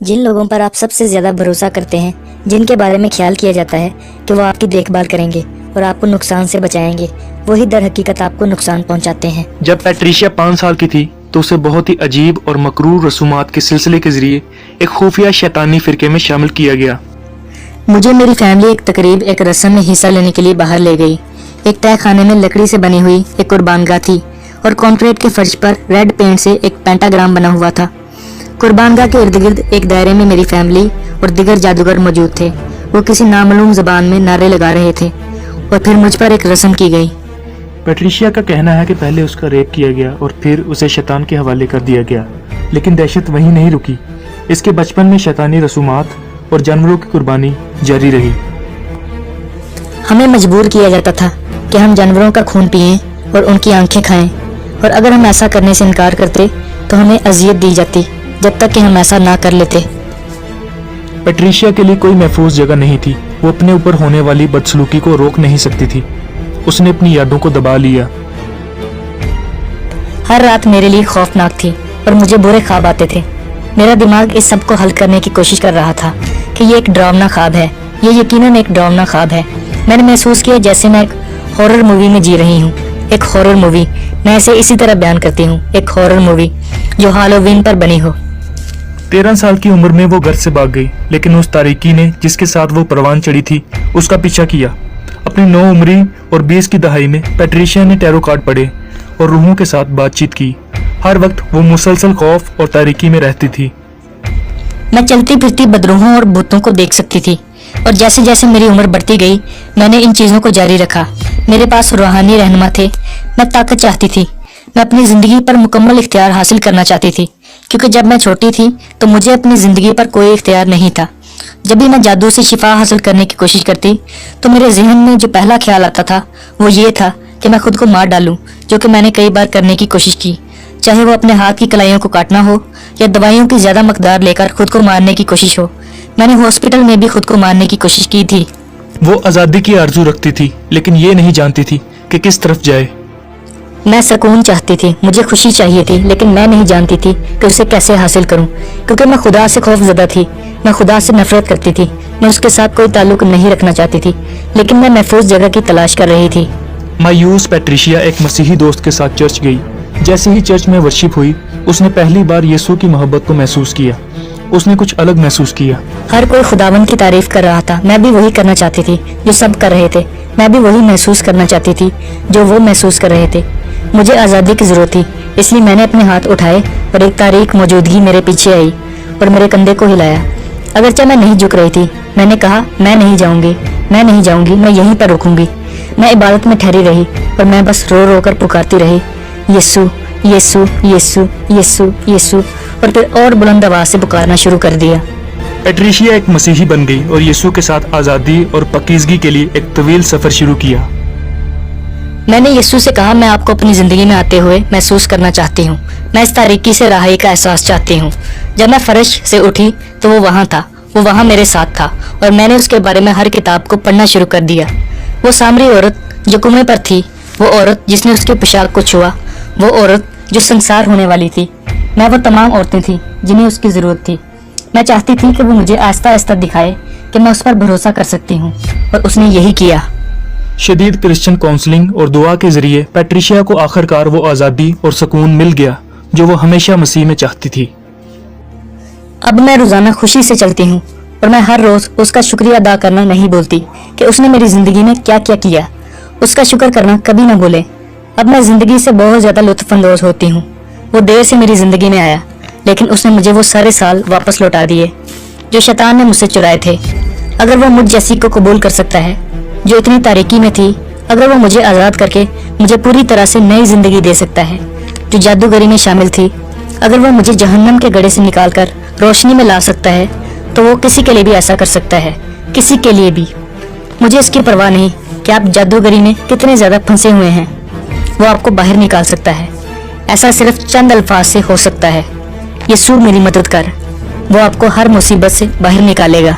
जिन लोगों पर आप सबसे ज़्यादा भरोसा करते हैं, जिनके बारे में ख्याल किया जाता है कि वो आपकी देखभाल करेंगे और आपको नुकसान से बचाएंगे, वही दर हकीकत आपको नुकसान पहुंचाते हैं। जब पैट्रिशिया 5 साल की थी तो उसे बहुत ही अजीब और मकरूर रसूमात के सिलसिले के जरिए एक खुफिया शैतानी फिरके में शामिल किया गया। मुझे मेरी फैमिली एक तकरीब एक रस्म में हिस्सा लेने के लिए बाहर ले गई। एक तय खाने में लकड़ी से बनी हुई एक कुर्बानगाह थी और कंक्रीट के फर्श पर रेड पेंट से एक पेंटाग्राम बना हुआ था। कुर्बानगाह के इर्द गिर्द एक दायरे में मेरी फैमिली और दिगर जादूगर मौजूद थे। वो किसी नामालूम जबान में नारे लगा रहे थे और फिर मुझ पर एक रस्म की गई। पैट्रिशिया का कहना है कि पहले उसका रेप किया गया और फिर उसे शैतान के हवाले कर दिया गया, लेकिन दहशत वहीं नहीं रुकी। इसके बचपन में शैतानी रसूमात और जानवरों की कुर्बानी जारी रही। हमें मजबूर किया जाता था कि हम जानवरों का खून पिएं और उनकी आंखें खाएं, और अगर हम ऐसा करने से इनकार करते तो हमें अजियत दी जाती जब तक कि हम ऐसा ना कर लेते। पैट्रिशिया के लिए कोई महफूज जगह नहीं थी। वो अपने ऊपर होने वाली बदसलूकी को रोक नहीं सकती थी। उसने अपनी यादों को दबा लिया। हर रात मेरे लिए खौफनाक थी और मुझे बुरे ख्वाब आते थे। मेरा दिमाग इस सब को हल करने की कोशिश कर रहा था कि ये एक डरावना ख्वाब है। ये यकीनन एक डरावना ख्वाब है। मैंने महसूस किया जैसे मैं एक हॉरर मूवी में जी रही हूँ। एक हॉरर मूवी, मैं इसे इसी तरह बयान करती हूँ, एक हॉरर मूवी जो हैलोवीन पर बनी हो। 13 साल की उम्र में वो घर से भाग गई, लेकिन उस तारीकी ने जिसके साथ वो परवान चढ़ी थी उसका पीछा किया। अपनी 9 उम्री और 20 की दहाई में पैट्रिशिया ने टैरो कार्ड पढ़े और रूहों के साथ बातचीत की। हर वक्त वो मुसलसल खौफ और तारीकी में रहती थी। मैं चलती फिरती बदरूहों और भूतों को देख सकती थी, और जैसे जैसे मेरी उम्र बढ़ती गई मैंने इन चीज़ों को जारी रखा। मेरे पास रूहानी रहनुमा थे। मैं ताकत चाहती थी। मैं अपनी ज़िंदगी पर मुकम्मल इख्तियार हासिल करना चाहती थी, क्योंकि जब मैं छोटी थी तो मुझे अपनी ज़िंदगी पर कोई इख्तियार नहीं था। जब भी मैं जादू से शिफा हासिल करने की कोशिश करती तो मेरे जहन में जो पहला ख्याल आता था वो ये था कि मैं खुद को मार डालूं, जो कि मैंने कई बार करने की कोशिश की, चाहे वो अपने हाथ की कलाइयों को काटना हो या दवाइयों की ज़्यादा मकदार लेकर खुद को मारने की कोशिश हो। मैंने हॉस्पिटल में भी खुद को मारने की कोशिश की थी। वो आज़ादी की आरजू रखती थी, लेकिन ये नहीं जानती थी कि किस तरफ जाए। मैं सुकून चाहती थी, मुझे खुशी चाहिए थी, लेकिन मैं नहीं जानती थी कि उसे कैसे हासिल करूं, क्योंकि मैं खुदा से खौफजदा थी। मैं खुदा से नफरत करती थी। मैं उसके साथ कोई ताल्लुक नहीं रखना चाहती थी, लेकिन मैं महफूज जगह की तलाश कर रही थी। मायूस पैट्रिशिया एक मसीही दोस्त के साथ चर्च गई। जैसे ही चर्च में वर्शिप हुई, उसने पहली बार यीशु की मोहब्बत को महसूस किया। उसने कुछ अलग महसूस किया। हर कोई खुदावंद की तारीफ कर रहा था। मैं भी वही करना चाहती थी जो सब कर रहे थे। मैं भी वही महसूस करना चाहती थी जो वो महसूस कर रहे थे। मुझे आज़ादी की जरूरत थी, इसलिए मैंने अपने हाथ उठाए और एक तारीख मौजूदगी मेरे पीछे आई और मेरे कंधे को हिलाया। अगरचे मैं नहीं झुक रही थी, मैंने कहा मैं नहीं जाऊंगी, मैं नहीं जाऊंगी, मैं यहीं पर रुकूंगी। मैं इबादत में ठहरी रही और मैं बस रो रो कर पुकारती रही, यीशु यीशु यीशु यीशु यीशु, और फिर और बुलंद आवाज से पुकारना शुरू कर दिया। पैट्रिशिया एक मसीही बन गई और यीशु के साथ आज़ादी और पाकीज़गी के लिए एक तवील सफर शुरू किया। मैंने यीशु से कहा, मैं आपको अपनी जिंदगी में आते हुए महसूस करना चाहती हूँ। मैं इस तारीकी से रहाई का एहसास चाहती हूँ। जब मैं फर्श से उठी तो वो वहाँ था। वो वहाँ मेरे साथ था और मैंने उसके बारे में हर किताब को पढ़ना शुरू कर दिया। वो सामरी औरत जो कुएं पर थी, वो औरत जिसने उसके पोशाक को छुआ, वो औरत जो संसार होने वाली थी। मैं वो तमाम औरतें थी जिन्हें उसकी ज़रूरत थी। मैं चाहती थी कि वो मुझे आहिस्ता आहिस्ता दिखाए कि मैं उस पर भरोसा कर सकती हूँ, और उसने यही किया। शदीद क्रिश्चियन काउंसलिंग और दुआ के जरिए पैट्रिशिया को आखिरकार वो आज़ादी और सुकून मिल गया जो वो हमेशा मसीह में चाहती थी। अब मैं रोजाना खुशी से चलती हूँ और मैं हर रोज उसका शुक्रिया अदा करना नहीं बोलती कि उसने मेरी जिंदगी में क्या क्या किया। उसका शुक्र करना कभी ना भूले। अब मैं जिंदगी से बहुत ज्यादा लुत्फअंदोज होती हूँ। वो देर से मेरी जिंदगी में आया, लेकिन उसने मुझे वो सारे साल वापस लौटा दिए जो शैतान ने मुझसे चुराए थे। अगर वो मुझ जैसी को कबूल कर सकता है जो इतनी तारीकी में थी, अगर वो मुझे आज़ाद करके मुझे पूरी तरह से नई जिंदगी दे सकता है जो जादूगरी में शामिल थी, अगर वो मुझे जहन्नम के गड्ढे से निकालकर रोशनी में ला सकता है, तो वो किसी के लिए भी ऐसा कर सकता है, किसी के लिए भी। मुझे इसकी परवाह नहीं कि आप जादूगरी में कितने ज्यादा फंसे हुए हैं। वो आपको बाहर निकाल सकता है। ऐसा सिर्फ चंद अल्फाज से हो सकता है, यीशु मेरी मदद कर। वो आपको हर मुसीबत से बाहर निकालेगा।